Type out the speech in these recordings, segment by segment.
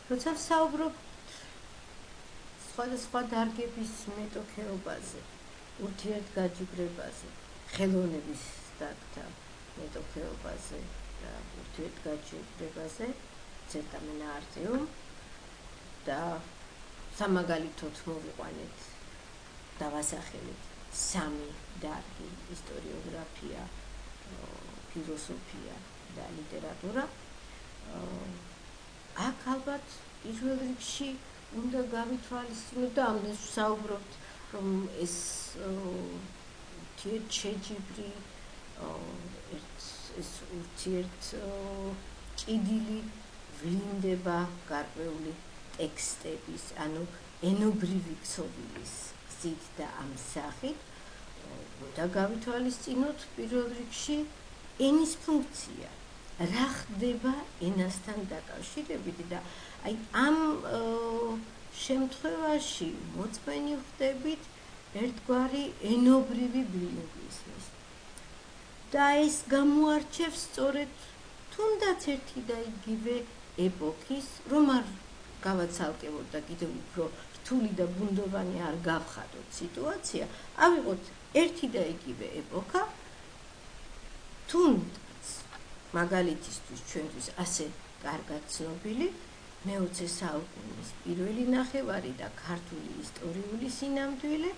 როცა ვსაუბრობ სხვადასხვა დარგების მეტოქეობაზე, ურთიერთგაჯიბრებაზე, ხელოვნების დარგთა მეტოქეობაზე და ურთიერთგაჯიბრებაზე, ცერტა მენაარტიუმ და სამაგალითოდ მოვიყვანეთ დავასახელეთ სამი დარგი: ისტორიოგრაფია, ფილოსოფია და ლიტერატურა. აქ ალბათ პირველ რიგში უნდა გავითვალისწინოთ და ამდენს ვსაუბრობთ, რომ ეს ურთიერთშეჯიბრი, ეს ურთიერთჭიდილი ვლინდება გარკვეული ტექსტების, ანუ ენობრივი ქსოვილის გზით და ამ სახით. და გავითვალისწინოთ პირველ რიგში ენის ფუნქცია. რა ხდება ენასთან დაკავშირებით და აი ამ შემთხვევაში მოწმენი ხდებით ერთგვარი ენობრივი ბილინგვიზმის. და ეს გამოარჩევს სწორედ თუნდაც ერთი და იგივე ეპოქის, რომ არ გავაცალკევოთ და კიდევ უფრო რთული და ბუნდოვანი არ გავხადოთ სიტუაცია, ავიღოთ ერთი და იგივე ეპოქა, თუნდაც მაგალითისთვის ჩვენთვის ასე კარგად ცნობილი მე-20 საუკუნის პირველი ნახევარი და ქართული ისტორიული სინამდვილე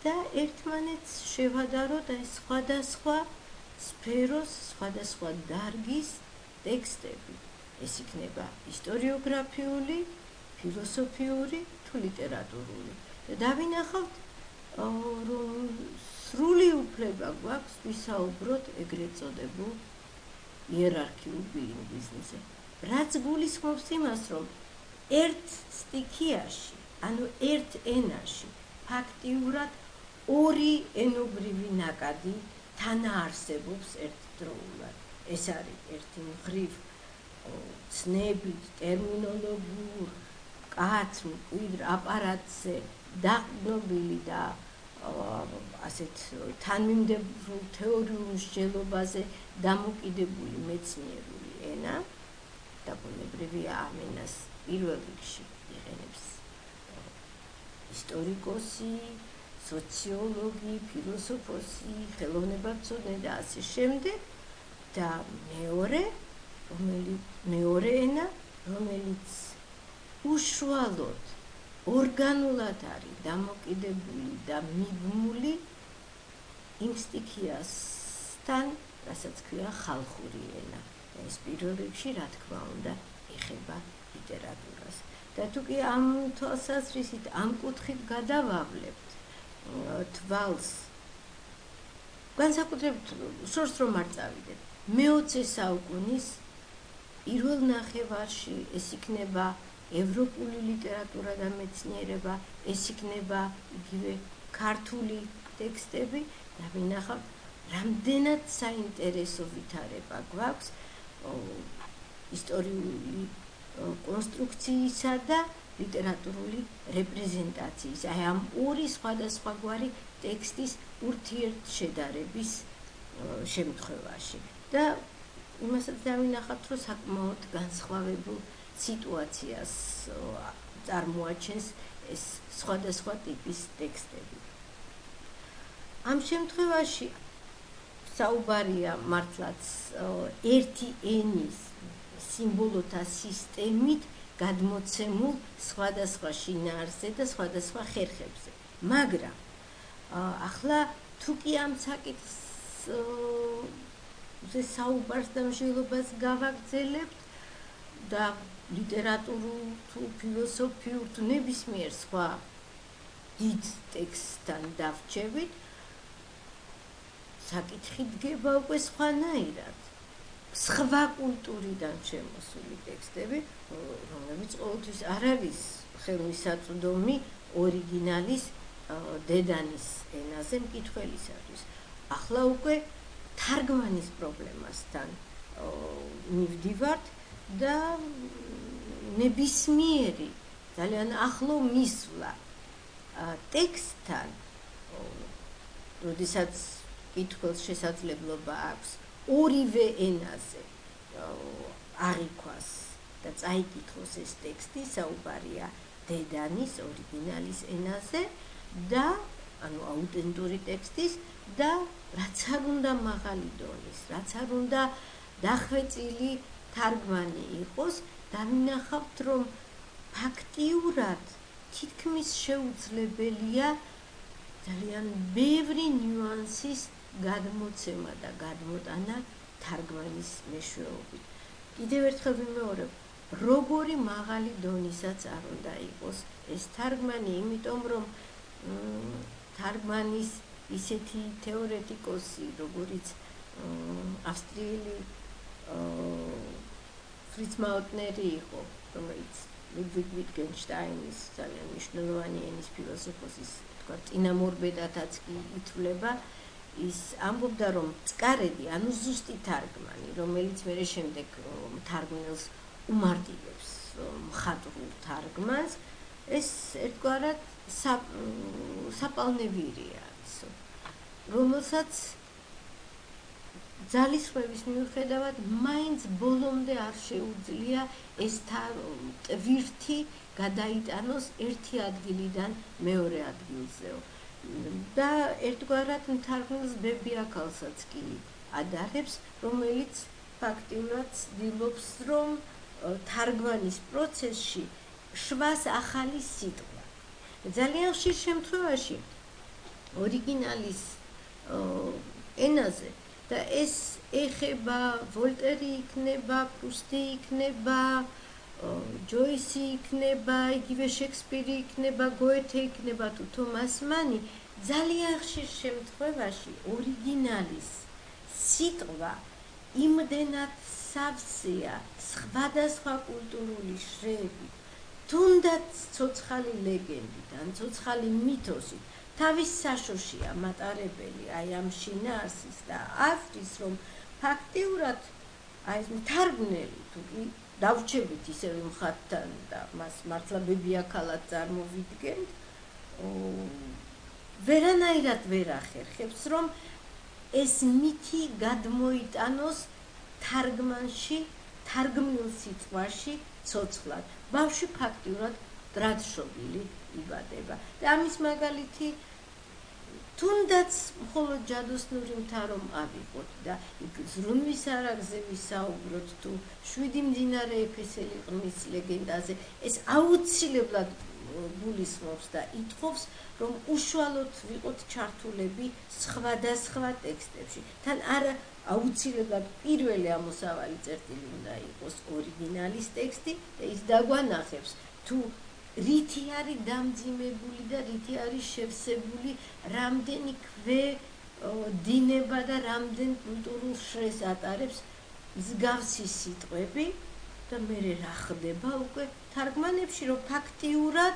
და ერთმანეთს შევადაროთ აი სხვადასხვა სფეროს, სხვადასხვა დარგის ტექსტები. ეს იქნება ისტორიოგრაფიული, ფილოსოფიური თუ ლიტერატურული. და დავინახავთ, რომ სრული უფლება გვაქვს ვისაუბროთ ეგრეთ წოდებულ იერარქიულ ბილინგვიზმზე. რაც გულისხმობს იმას, რომ ერთ სტიქიაში, ანუ ერთ ენაში ფაქტიურად ორი ენობრივი ნაკადი თანაარსებობს ერთდროულად. ეს არის ერთი მხრივ ცნებით, ტერმინოლოგიურ, კაცრ, მკვიდრ აპარატზე დაყრდნობილი და ასეთ თანმიმდევრულ თეორიულ მსჯელობაზე დამოკიდებული მეცნიერული ენა და ბუნებრივია ამ ენას პირველ რიგში იყენებს ისტორიკოსი, სოციოლოგი, ფილოსოფოსი, ხელოვნებაცოდნე და ასე შემდეგ. და მეორე ენა, რომელიც უშუალოდ ორგანულად არის დამოკიდებული და მიბმული იმ სტიქიასთან, რასაც ქვია ხალხური ენა. ეს პირველ რიგში, რა თქმა უნდა, ეხება ლიტერატურას. და თუ კი ამ თვალსაზრისით, ამ კუთხით გადავავლებთ თვალს, განსაკუთრებით შორს რომ არ წავიდეთ, მე-20 საუკუნის პირველ ნახევარში ეს იქნება ევროპული ლიტერატურა და მეცნიერება, ეს იქნება იგივე ქართული ტექსტები და ვინახავთ, რამდენად საინტერესო ვითარება გვაქვს ისტორიული კონსტრუქციისა და ლიტერატურული რეპრეზენტაციის, აი ამ ორი სხვადასხვაგვარი ტექსტის ურთიერთშედარების შემთხვევაში. და იმასაც დავინახავთ, რომ საკმაოდ განსხვავებულ სიტუაციას წარმოაჩენს ეს სხვადასხვა ტიპის ტექსტები. ამ შემთხვევაში საუბარია მართლაც ერთი ენის სიმბოლოთა სისტემით გადმოცემულ სხვადასხვა შინაარსზე და სხვადასხვა ხერხებზე. მაგრამ ახლა თუ კი ამ საკითხს საუბარს და მსჯელობას გავაგრძელებთ და ლიტერატურულ თუ ფილოსოფიურ თუ ნებისმიერ სხვა დიდ ტექსტთან დავრჩებით, საკითხი დგება უკვე სხვანაირად. სხვა კულტურიდან შემოსული ტექსტები, რომლებიც ყოველთვის არ არის ხელმისაწვდომი ორიგინალის დედანის ენაზე მკითხველისათვის. ახლა უკვე თარგმანის პრობლემასთან მივდივართ და ნებისმიერი ძალიან ახლო მისვლა ტექსტთან, როდესაც კითხველს შესაძლებლობა აქვს ორივე ენაზე აღიქვას და წაიკითხოს ეს ტექსტი, საუბარია დედანის ორიგინალის ენაზე და ანუ აუთენტური ტექსტის და რაც არ უნდა მაღალი დონის, რაც არ უნდა დახვეწილი თარგმანი იყოს, დავინახავთ, რომ ფაქტიურად თითქმის შეუძლებელია ძალიან ბევრი ნიუანსის გადმოცემა და გადმოტანა თარგმანის მეშვეობით. კიდევ ერთხელ ვიმეორებ, როგორი მაღალი დონისაც არ უნდა იყოს ეს თარგმანი, იმიტომ რომ თარგმანის ისეთი თეორეტიკოსი, როგორიც ავსტრიელი ფრიც მაუტნერი იყო, რომელიც ლუდვიგ ვიტგენშტაინის ძალიან მნიშვნელოვანი ენის ფილოსოფოსის წინამორბედათაც კი ითვლება, ის ამბობდა, რომ წყარედი, ანუ ზუსტი თარგმანი, რომელიც მერე შემდეგ თარგმნელს უმარტივებს მხატვრულ თარგმანს, ეს ერთგვარად საპალნევირია, რომელსაც ძალისხმევის მიუხედავად მაინც ბოლომდე არ შეუძლია ეს ტვირთი გადაიტანოს ერთი ადგილიდან მეორე ადგილზეო. და ერთგვარად მთარგმნელს ბებიაქალსაც კი ადარებს, რომელიც ფაქტიურად ცდილობს, რომ თარგმანის პროცესში შვას ახალი სიტყვა. ძალიან ხშირ შემთხვევაში ორიგინალის ენაზე და ეს ეხება ვოლტერი იქნება, პრუსტი იქნება, ჯოისი იქნება, იგივე შექსპირი იქნება, გოეთე იქნება თუ თომას მანი, ძალიან ხშირ შემთხვევაში ორიგინალის სიტყვა იმდენად სავსეა სხვადასხვა კულტურული შრეებით, თუნდაც ცოცხალი ლეგენდით ან ცოცხალი მითოსით, თავის საშოშია მატარებელი აი ამ შინაარსის და ავტრის, რომ ფაქტიურად აი ეს მთარგმნელი თუ დავრჩებით ისევ იმ ხატთან და მას მართლა ბებიაქალად წარმოვიდგენთ, ვერანაირად ვერ ახერხებს, რომ ეს მითი გადმოიტანოს თარგმანში, თარგმნილ სიტყვაში ცოცხლად. ბავშვი ფაქტიურად დრადშობილი იბადება. და ამის მაგალითი თუნდაც მხოლოდ ჯადოსნური მთა რომ ავიღოთ და იქ ზრუნვის არაგზე ვისაუბროთ თუ 7 მდინარე ეფესელი ყმის ლეგენდაზე, ეს აუცილებლად გულისხმობს და ითხოვს, რომ უშუალოდ ვიყოთ ჩართულები სხვადასხვა ტექსტებში. თან არა აუცილებლად პირველი ამოსავალი წერტილი უნდა იყოს ორიგინალის ტექსტი და ის დაგვანახებს თუ რითი არის დამძიმებული და რითი არის შევსებული, რამდენი დინება და რამდენ კულტურულ შრეს ატარებს მსგავსი სიტყვები და მერე რა ხდება უკვე თარგმანებში, რომ ფაქტიურად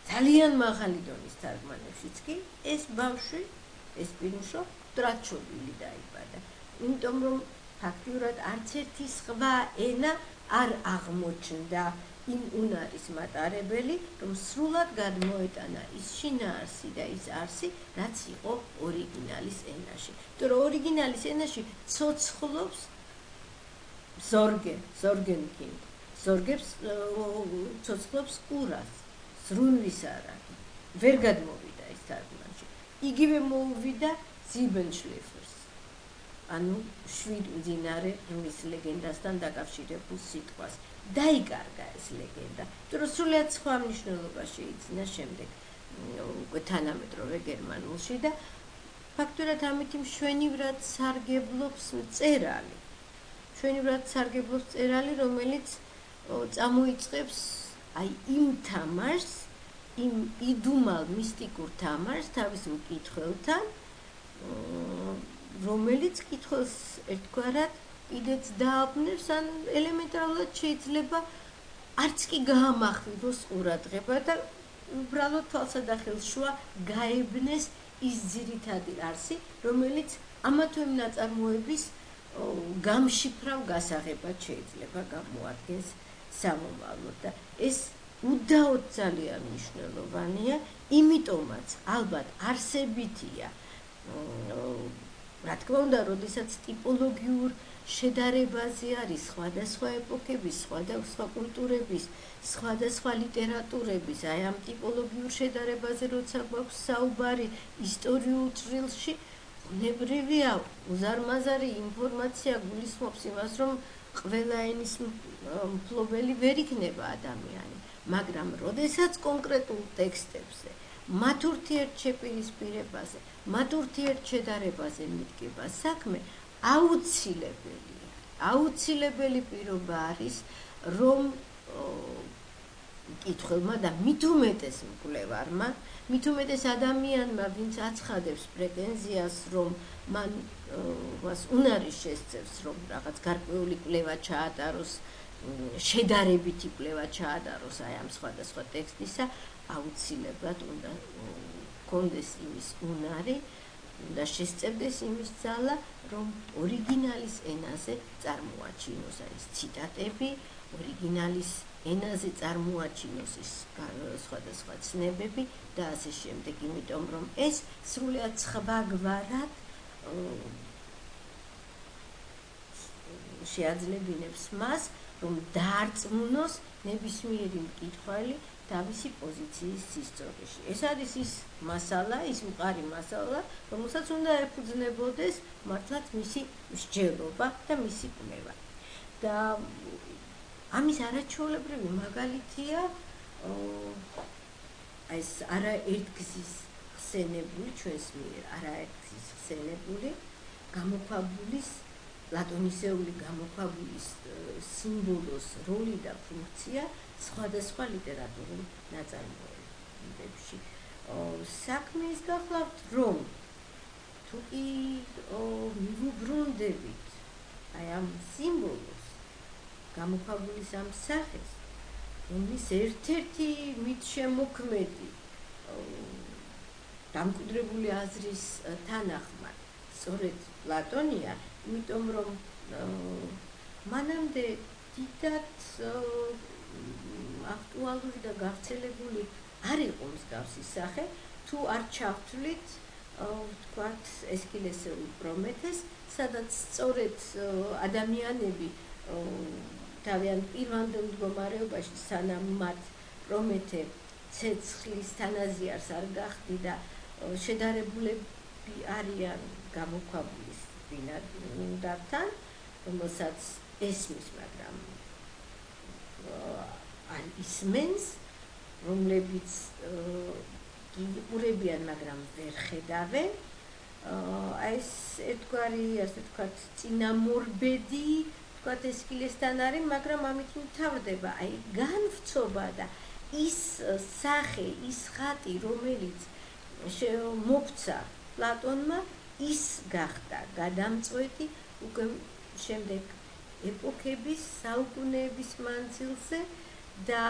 ძალიან მაღალი დონის თარგმანებშიც კი ეს ბავშვი, ეს პირუშო დრადშობილი დაიბადა. იმიტომ რომ ფაქტიურად არც ერთი სხვა ენა არ აღმოჩნდა იმ უნარის მატარებელი, რომ სრულად გადმოეტანა ის შინაარსი და ის არსი, რაც იყო ორიგინალის ენაში. იმიტომ რომ ორიგინალის ენაში ცოცხლობს ზორგენკინდ, ზორგებს ცოცხლობს ყურას, ზრუნვის არაგი. ვერ გადმოვიდა ის თარგმანში. იგივე მოუვიდა ზიბენშლეფერს, ანუ 7 მდინარე ყმის ლეგენდასთან დაკავშირებულ სიტყვას. დაიკარგა ეს ლეგენდა, რომ სრულიად სხვა მნიშვნელობა შეიძინა შემდეგ უკვე თანამედროვე გერმანულში და ფაქტურად ამით მშვენივრად სარგებლობს მწერალი, რომელიც წამოიწყებს აი იმ თამაშს, იმ იდუმალ მისტიკურ თამაშს თავის მკითხველთან, რომელიც კითხველს ერთგვარად კიდეც დააბნევს, ან ელემენტარულად შეიძლება არც კი გაამახვილოს ყურადღება და უბრალოდ თვალსა და ხელს შუა გაებნეს ის ძირითადი არსი, რომელიც ამა თუ იმ ნაწარმოების გამშიფრავ გასაღებად შეიძლება გამოადგენს სამომავლოდ და ეს უდაოდ ძალიან მნიშვნელოვანია, იმიტომაც ალბათ არსებითია რა თქმა უნდა, როდესაც ტიპოლოგიურ შედარებაზე არის სხვადასხვა ეპოქების, სხვადასხვა კულტურების, სხვადასხვა ლიტერატურების, აი ამ ტიპოლოგიურ შედარებაზე როცა გვაქვს საუბარი ისტორიულ ჭრილში, ბუნებრივია, უზარმაზარი ინფორმაცია გულისხმობს იმას, რომ ყველა ენის მფლობელი ვერ იქნება ადამიანი, მაგრამ როდესაც კონკრეტულ ტექსტებზე, მათ ურთიერთშეპირისპირებაზე, მათ ურთიერთშედარებაზე მიდგება საქმე, აუცილებელი პირობა არის, რომ მკითხველმა და მით უმეტეს მკვლევარმა, მით უმეტეს ადამიანმა, ვინც აცხადებს პრეტენზიას, რომ მან უნარი შესწევს, რომ რაღაც გარკვეული კვლევა ჩაატაროს, შედარებითი კვლევა ჩაატაროს აი ამ სხვადასხვა ტექსტისა, აუცილებლად უნდა ჰქონდეს იმის უნარი, უნდა შესწევდეს იმის ძალა, რომ ორიგინალის ენაზე წარმოაჩინოს ის ციტატები, ორიგინალის ენაზე წარმოაჩინოს ის სხვადასხვა ცნებები და ასე შემდეგ, იმიტომ რომ ეს სრულიად სხვაგვარად შეაძლებინებს მას, რომ დაარწმუნოს ნებისმიერი მკითხველი თავისი პოზიციის ისტორიაში. ეს არის ის მასალა, ის მყარი მასალა, რომელსაც უნდა ეფუძნებოდეს მართლაც მისი მსჯელობა და მისი კვლევა. და ამის არაჩვეულებრივი მაგალითია ეს არაერთგზის ხსენებული, ჩვენს მიერ არაერთგზის ხსენებული გამოქვაბულის, პლატონისეული გამოქვაბულის სიმბოლოს როლი და ფუნქცია სხვადასხვა ლიტერატურულ ნაწარმოებებში. საქმე ის გახლავთ, რომ თუ კი მივუბრუნდებით აი ამ სიმბოლოს, გამოქვაბულის ამ სახეს, რომლის ერთ-ერთი მითშემოქმედი დამკვიდრებული აზრის თანახმად სწორედ პლატონია, იმიტომ რომ მანამდე დიდად აქტუალური და გავრცელებული არ იყო მსგავსი სახე, თუ არ ჩავთვლით ვთქვათ ესქილესეულ პრომეთეს, სადაც სწორედ ადამიანები თავიანთ პირვანდელ მდგომარეობაში, სანამ მათ პრომეთე ცეცხლის თანაზიარს არ გახდი და შედარებულები არიან გამოქვაბულის ბინადართან, რომელსაც ესმის, მაგრამ არ ისმენს, რომლებიც ურებიან, მაგრამ ვერ ხედავენ. ეს ერთგვარი, ასე ვთქვათ, წინამორბედი, ვთქვათ, ესქილესთან არის, მაგრამ ამით მთავრდება, აი განვრცობა და ის სახე, ის ხატი, რომელიც მოგცა პლატონმა, ის გახდა გადამწყვეტი უკვე შემდეგ ეპოქების, საუკუნეების მანძილზე და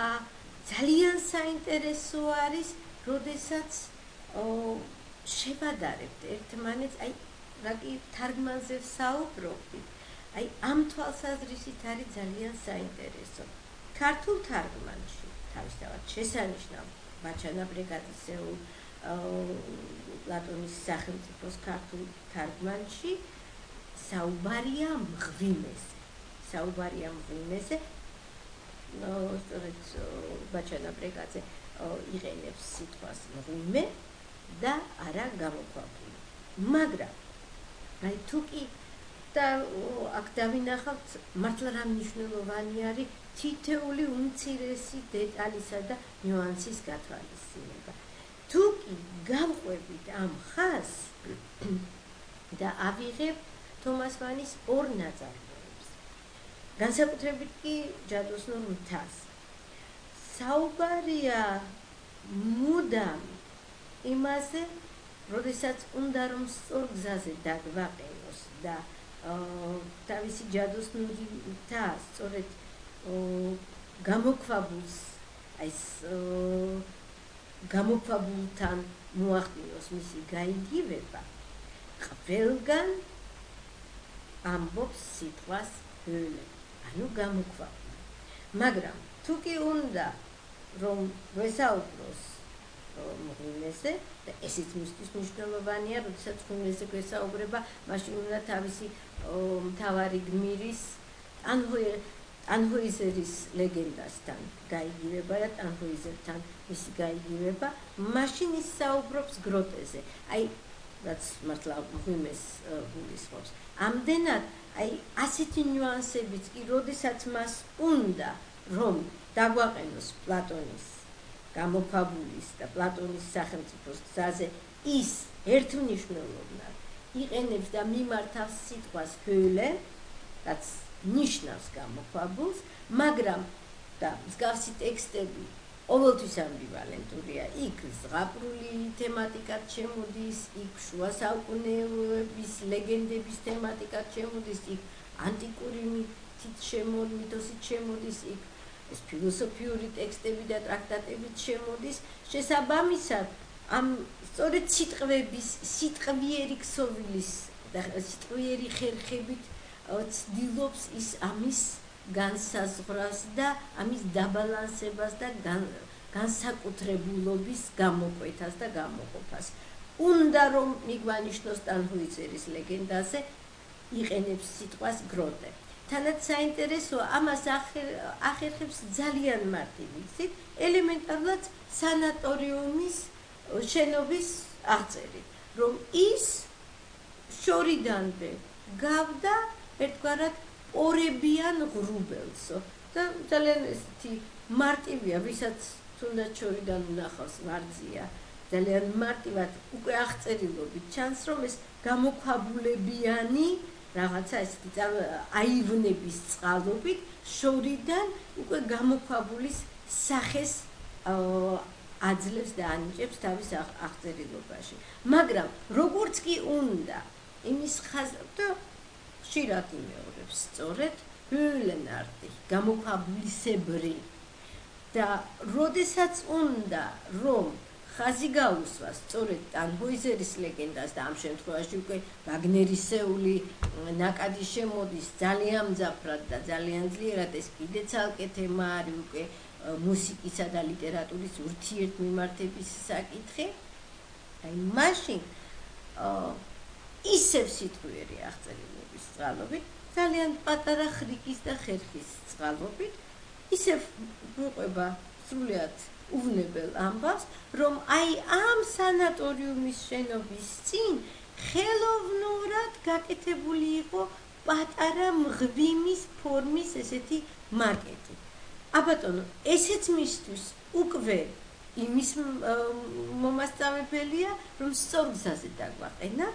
ძალიან საინტერესო არის, როდესაც შევადარებთ ერთმანეთს, აი რაკი თარგმანზე ვსაუბრობთ, აი ამ თვალსაზრისით არის ძალიან საინტერესო. ქართულ თარგმანში, თავისთავად შესანიშნავ ბაჩანა ბრეგაძისეულ პლატონის სახელმწიფოს ქართულ თარგმანში საუბარია მღვიმეზე, სწორედ ბაჩანა ბრეგაძე იყენებს სიტყვას მღვიმე და არა გამოქვაბული. მაგრამ აი თუ კი და აქ დავინახავთ, მართლა რა მნიშვნელოვანი არის თითეული უმცირესი დეტალისა და ნიუანსის გათვალისწინება. თუ კი გავყვებით ამ ხაზს და ავიღებ თომას მანის ორ ნაწარმოებს, განსაკუთრებით კი ჯადოსნურ მთას, საუბარია მუდამ იმაზე, როდესაც უნდა რომ სწორ გზაზე დაგვაყენოს და თავისი ჯადოსნური მთა სწორედ გამოქვაბულს, ეს გამოქვაბულთან მოახდინოს მისი გაიგივება, ყველგან ამბობს სიტყვას ჰოლე, ანუ გამოქვაბული. მაგრამ თუ კი უნდა რომ ვესაუბროს მღვიმეზე და ესეც მისთვის მნიშვნელოვანია, როდესაც მღვიმეზე გვესაუბრება, მაშინ უნდა თავისი მთავარი გმირის ტანჰოიზერის ლეგენდასთან გაიგივება და ტანჰოიზერთან მისი გაიგივება, მაშინ ის საუბრობს გროტეზე. აი, რაც მართლა მღვიმეს გულისხმობს. ამდენად, აი, ასეთი ნიუანსებიც კი, როდესაც მას უნდა, რომ დაგვაყენოს პლატონის გამოქვაბულის და პლატონის სახელმწიფოს გზაზე, ის ერთმნიშვნელოვნად იყენებს და მიმართავს სიტყვას ჰოილე, რაც ნიშნავს გამოქვაბულს, მაგრამ და მსგავსი ტექსტები ყოველთვის ამბივალენტურია. იქ ზღაპრული თემატიკად შემოდის, იქ შუა საუკუნეების ლეგენდების თემატიკად შემოდის, იქ ანტიკური მითოსით შემოდის, იქ ეს ფილოსოფიური ტექსტები და ტრაქტატებიც შემოდის. შესაბამისად, ამ სწორედ სიტყვიერი ქსოვილის და სიტყვიერი ხერხებით ცდილობს ის ამის განსაზღვრას და ამის დაბალანსებას და განსაკუთრებულობის გამოკვეთას და გამოყოფას. უნდა რომ მიგვანიშნოს ტანჰოიზერის ლეგენდაზე იყენებს სიტყვას გროტე. თანაც საინტერესოა, ამას ახერხებს ძალიან მარტივი გზით, ელემენტარულად სანატორიუმის შენობის აღწერით, რომ ის შორიდანვე გავდა ერთგვარად ორებიან ღრუბელსო და ძალიან ესეთი მარტივია, ვისაც თუნდაც შორიდან უნახავს ვარძია, ძალიან მარტივად უკვე აღწერილობით ჩანს, რომ ეს გამოქვაბულებიანი რაღაცა ესეთი აივნების წყალობით შორიდან უკვე გამოქვაბულის სახეს აძლევს და ანიჭებს თავის აღწერილობაში. მაგრამ როგორც კი უნდა იმის და ხშირად იმეორებს სწორედ ჰოილენარტი გამოქვაბულისებრი და როდესაც უნდა რომ ხაზი გაუსვა სწორედ ტანჰოიზერის ლეგენდას და ამ შემთხვევაში უკვე ვაგნერისეული ნაკადი შემოდის ძალიან მძაფრად და ძალიან ძლიერად, ეს კიდე ცალკე თემა არის უკვე მუსიკისა და ლიტერატურის ურთიერთმიმართების საკითხი. აი მაშინ ისევ სიტყვიერი აღწერილობის წყალობით, ძალიან პატარა ხრიკის და ხერხის წყალობით, ისევ გვიყვება სრულიად უვნებელ ამბავს, რომ აი ამ სანატორიუმის შენობის წინ ხელოვნურად გაკეთებული იყო პატარა მღვიმის ფორმის ესეთი მარკეტი. აბატონო, ესეც მისთვის უკვე იმის მომასწავებელია, რომ სწორ გზაზე დაგვაყენა,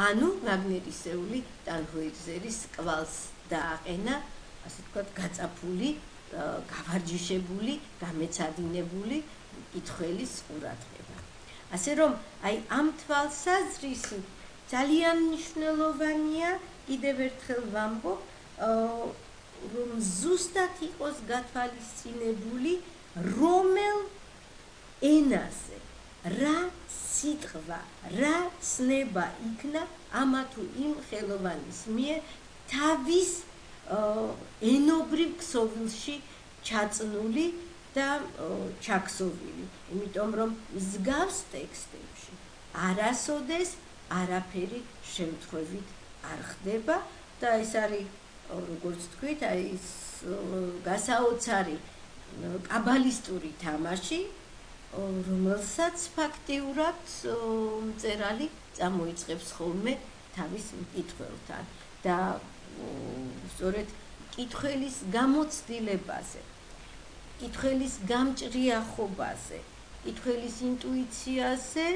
ანუ ვაგნერისეული ტანჰოიზერის კვალს დააყენა, ასე ვთქვათ, გაწაფული, გავარჯიშებული, გამეცადინებული კითხველის ყურადღება. ასე რომ, აი ამ თვალსაზრისით ძალიან მნიშვნელოვანია, კიდევ ერთხელ ვამბობ, რომ ზუსტად იყოს გათვალისწინებული, რომელ ენაზე, რა სიტყვა, რა ცნება იქნა ამა თუ იმ ხელოვანის მიერ თავის ენობრივ ქსოვილში ჩაწნული და ჩაქსოვილი. იმიტომ რომ მსგავს ტექსტებში არასოდეს არაფერი შემთხვევით არ ხდება და ეს არის, როგორც თქვით, აი ის გასაოცარი კაბალისტური თამაში, რომელსაც ფაქტიურად მწერალი წამოიწყებს ხოლმე თავის მკითხველთან და სწორედ კითხველის გამოცდილებაზე, კითხველის გამჭრიახობაზე, კითხველის ინტუიციაზე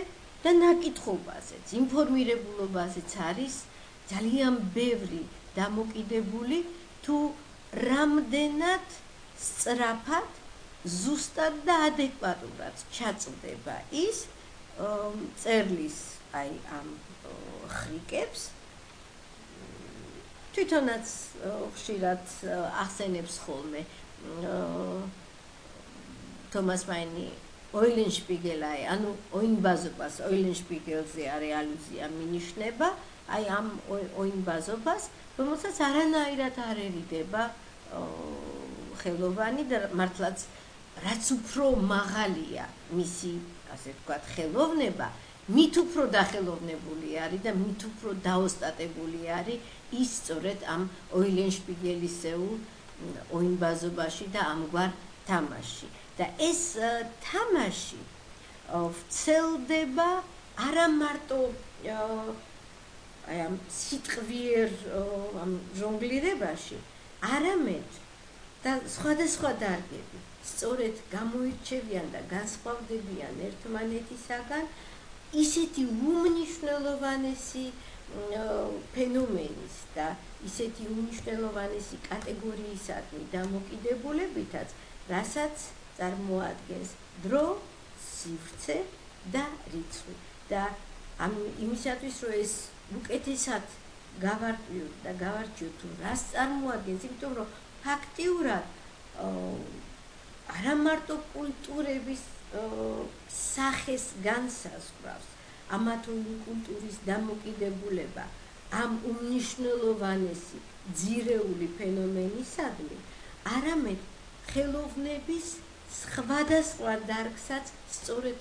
და ნაკითხობაზეც, ინფორმირებულობაზეც არის ძალიან ბევრი დამოკიდებული, თუ რამდენად სწრაფად, ზუსტად და ადეკვატურად ჩაწვდება ის წერლის აი ამ ხრიკებს. თვითონაც ხშირად ახსენებს ხოლმე თომას მაინი ოილენშპიგელაი, ანუ ოინბაზობას, ოილენშპიგელზე არის ალუზია მინიშნება, აი ამ ოინბაზობას, რომელსაც არანაირად არ ერიდება ხელოვანი და მართლაც რაც უფრო მაღალია მისი, ასე ვთქვათ, ხელოვნება, მით უფრო დახელოვნებული არის და მით უფრო დაოსტატებული არის ის სწორედ ამ ოილენშპიგელისეულ ოინბაზობაში და ამგვარ თამაში. და ეს თამაში ვრცელდება არა მარტო აი ამ სიტყვიერ ამ ჟონგლირებაში, არამედ და სხვადასხვა დარგები სწორედ გამოირჩევიან და განსხვავდებიან ერთმანეთისაგან ისეთი უმნიშვნელოვანესი ფენომენის და ისეთი უმნიშვნელოვანესი კატეგორიისადმი დამოკიდებულებითაც, რასაც წარმოადგენს დრო, სივრცე და რიცხვი. და იმისათვის, რომ ეს უკეთესად გავარკვიოთ და გავარჩიოთ თუ რას წარმოადგენს, იმიტომ რომ ფაქტიურად არა მარტო კულტურების სახეს განსაზღვრავს ამა თუ იმ კულტურის დამოკიდებულება ამ უმნიშვნელოვანესი ძირეული ფენომენისადმი, არამედ ხელოვნების სხვადასხვა დარგსაც სწორედ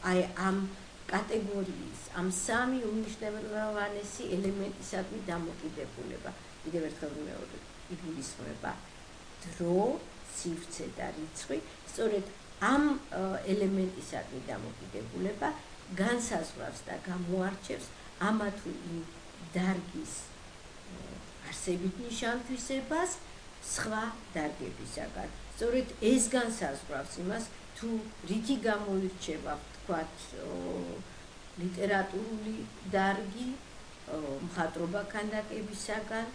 აი ამ კატეგორიის, ამ სამი უმნიშვნელოვანესი ელემენტისადმი დამოკიდებულება. კიდევ ერთხელ მეორე იგულისხმება დრო, სივრცე და რიცხვი, სწორედ ამ ელემენტისადმი დამოკიდებულება განსაზღვრავს და გამოარჩევს ამა თუ იმ დარგის არსებით ნიშანთვისებას სხვა დარგებისაგან. სწორედ ეს განსაზღვრავს იმას, თუ რითი გამოირჩევა, ვთქვათ, ლიტერატურული დარგი მხატვრობა ქანდაკებისაგან,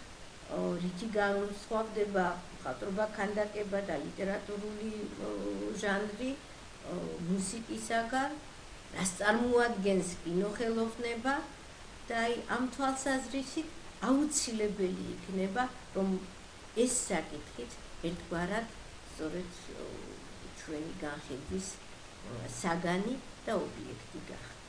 რითი განსხვავდება მხატვრობა ქანდაკება და ლიტერატურული ჟანრი მუსიკისაგან, რას წარმოადგენს კინოხელოვნება და აი ამ თვალსაზრისით აუცილებელი იქნება, რომ ეს საკითხით ერთგვარად სწორედ ჩვენი განხილვის საგანი და ობიექტი გახდეს.